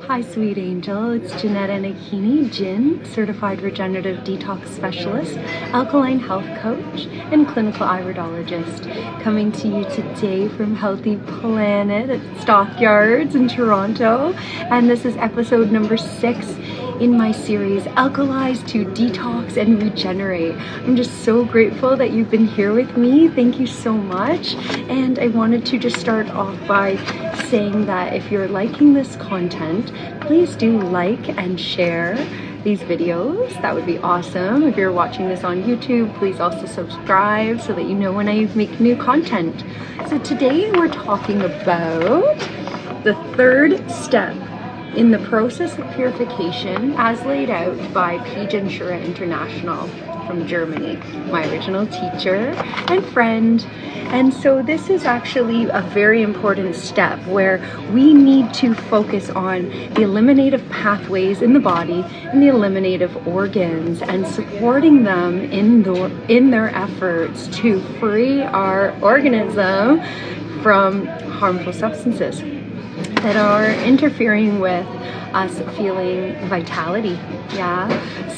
Hi, sweet angel. It's Janetta Nakini, Jin, certified regenerative detox specialist, alkaline health coach, and clinical iridologist, coming to you today from Healthy Planet at Stockyards in Toronto. And this is episode number 6 in my series, Alkalize to Detox and Regenerate. I'm just so grateful that you've been here with me. Thank you so much. And I wanted to just start off by saying that if you're liking this content, please do like and share these videos. That would be awesome. If you're watching this on YouTube, please also subscribe so that you know when I make new content. So today we're talking about the third step in the process of purification as laid out by Shura International from Germany, my original teacher and friend. And so this is actually a very important step where we need to focus on the eliminative pathways in the body and the eliminative organs and supporting them in their efforts to free our organism from harmful substances that are interfering with us feeling vitality.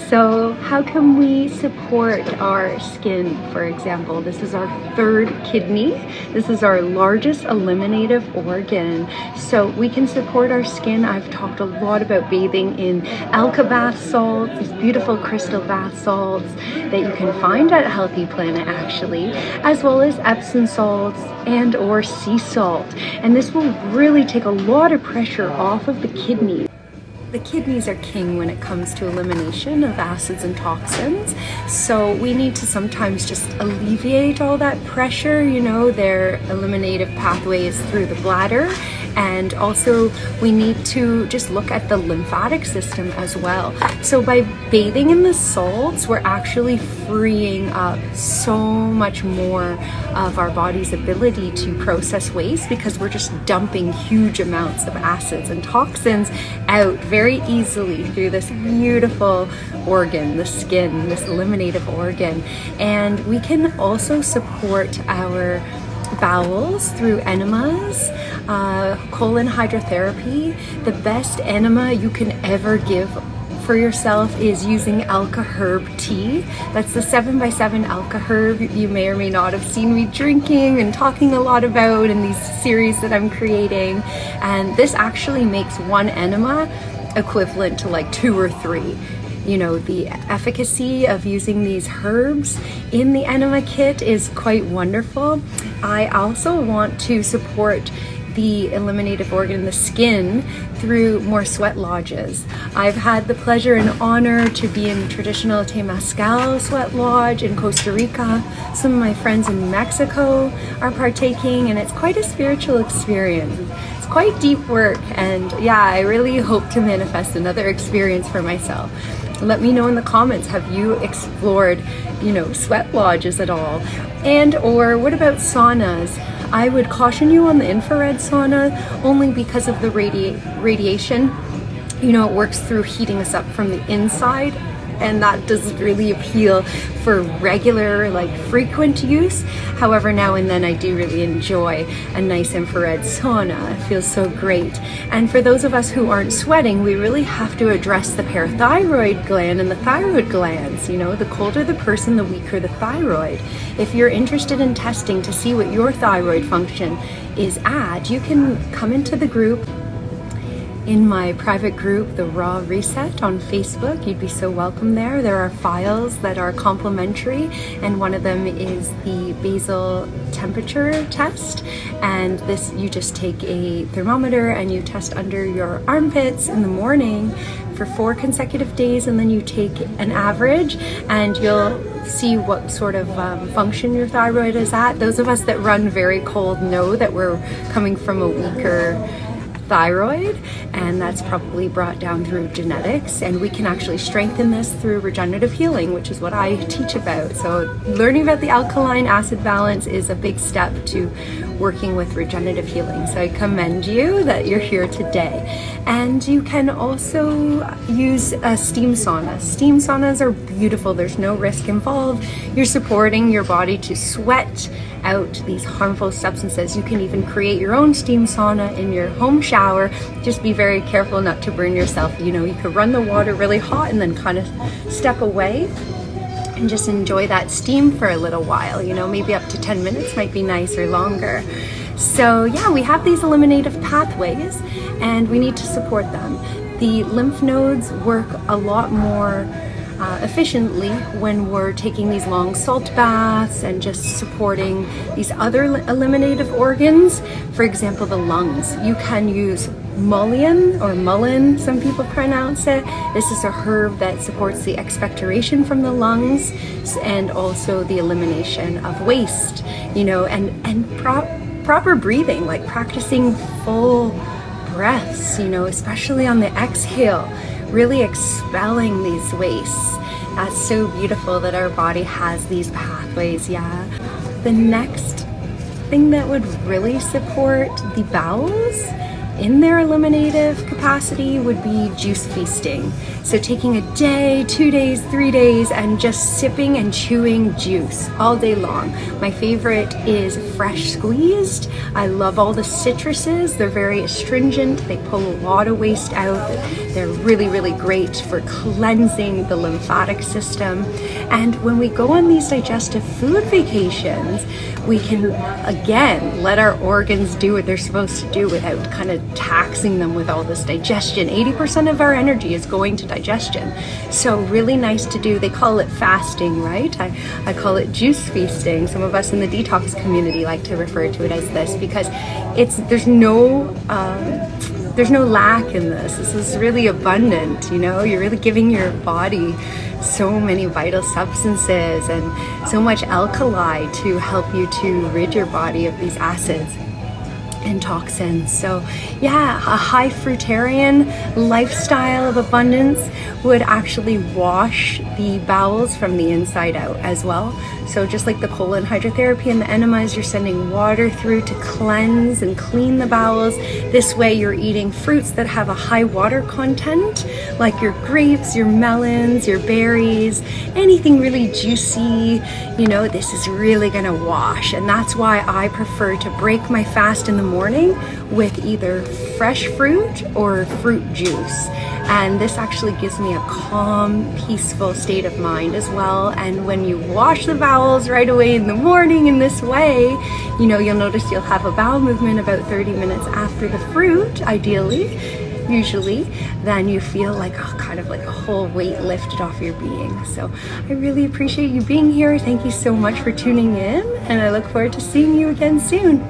So how can we support our skin? For example, this is our third kidney. This is our largest eliminative organ. So we can support our skin. I've talked a lot about bathing in Alka bath salts, these beautiful crystal bath salts that you can find at Healthy Planet actually, as well as Epsom salts and or sea salt. And this will really take a lot of pressure off of the kidney. The kidneys are king when it comes to elimination of acids and toxins. So we need to sometimes just alleviate all that pressure, their eliminative pathways through the bladder. And also we need to just look at the lymphatic system as well. So by bathing in the salts, we're actually freeing up so much more of our body's ability to process waste because we're just dumping huge amounts of acids and toxins out very easily through this beautiful organ, the skin, this eliminative organ. And we can also support our bowels through enemas, colon hydrotherapy. The best enema you can ever give for yourself is using Alka herb tea. That's the 7x7 Alka herb you may or may not have seen me drinking and talking a lot about in these series that I'm creating. And this actually makes one enema equivalent to like 2 or 3. The efficacy of using these herbs in the enema kit is quite wonderful. I also want to support the eliminative organ, the skin, through more sweat lodges. I've had the pleasure and honor to be in traditional Temazcal sweat lodge in Costa Rica. Some of my friends in Mexico are partaking, and it's quite a spiritual experience. It's quite deep work, and I really hope to manifest another experience for myself. Let me know in the comments, have you explored, sweat lodges at all? And or what about saunas? I would caution you on the infrared sauna only because of the radiation. It works through heating us up from the inside, and that doesn't really appeal for regular, frequent use. However, now and then I do really enjoy a nice infrared sauna. It feels so great. And for those of us who aren't sweating, we really have to address the parathyroid gland and the thyroid glands. The colder the person, the weaker the thyroid. If you're interested in testing to see what your thyroid function is at, you can come into the group. In my private group, the Raw Reset on Facebook, you'd be so welcome there. There are files that are complimentary, and one of them is the basal temperature test. And this, you just take a thermometer and you test under your armpits in the morning for 4 consecutive days, and then you take an average and you'll see what sort of function your thyroid is at. Those of us that run very cold know that we're coming from a weaker thyroid, and that's probably brought down through genetics, and we can actually strengthen this through regenerative healing, which is what I teach about. So learning about the alkaline acid balance is a big step to working with regenerative healing. So I commend you that you're here today. And you can also use a steam sauna. Steam saunas are beautiful. There's no risk involved. You're supporting your body to sweat out these harmful substances. You can even create your own steam sauna in your home shower. Just be very careful not to burn yourself. You know, you could run the water really hot and then kind of step away and just enjoy that steam for a little while. You know, maybe up to 10 minutes might be nice, or longer. So yeah, we have these eliminative pathways and we need to support them. The lymph nodes work a lot more efficiently when we're taking these long salt baths and just supporting these other eliminative organs. For example, the lungs. You can use mullein, or mullein, some people pronounce it. This is a herb that supports the expectoration from the lungs and also the elimination of waste, you know, and proper breathing, like practicing full breaths, you know, especially on the exhale, really expelling these wastes. That's so beautiful that our body has these pathways. Yeah. The next thing that would really support the bowels in their eliminative capacity would be juice feasting. So taking a day, 2 days, 3 days, and just sipping and chewing juice all day long. My favorite is fresh squeezed. I love all the citruses. They're very astringent. They pull a lot of waste out. They're really, really great for cleansing the lymphatic system. And when we go on these digestive food vacations, we can, again, let our organs do what they're supposed to do without kind of taxing them with all this digestion. 80% of our energy is going to digestion. So really nice to do. They call it fasting, right? I call it juice feasting. Some of us in the detox community like to refer to it as this because there's no lack in this. This is really abundant, you know? You're really giving your body so many vital substances and so much alkali to help you to rid your body of these acids and toxins. So yeah, a high fruitarian lifestyle of abundance would actually wash the bowels from the inside out as well. So just like the colon hydrotherapy and the enemas, you're sending water through to cleanse and clean the bowels. This way you're eating fruits that have a high water content, like your grapes, your melons, your berries, anything really juicy. You know, this is really gonna wash. And that's why I prefer to break my fast in the morning with either fresh fruit or fruit juice. And this actually gives me a calm, peaceful state of mind as well. And when you wash the bowels right away in the morning in this way, you know, you'll notice you'll have a bowel movement about 30 minutes after the fruit, ideally, usually, then you feel like kind of like a whole weight lifted off your being. So I really appreciate you being here. Thank you so much for tuning in, and I look forward to seeing you again soon.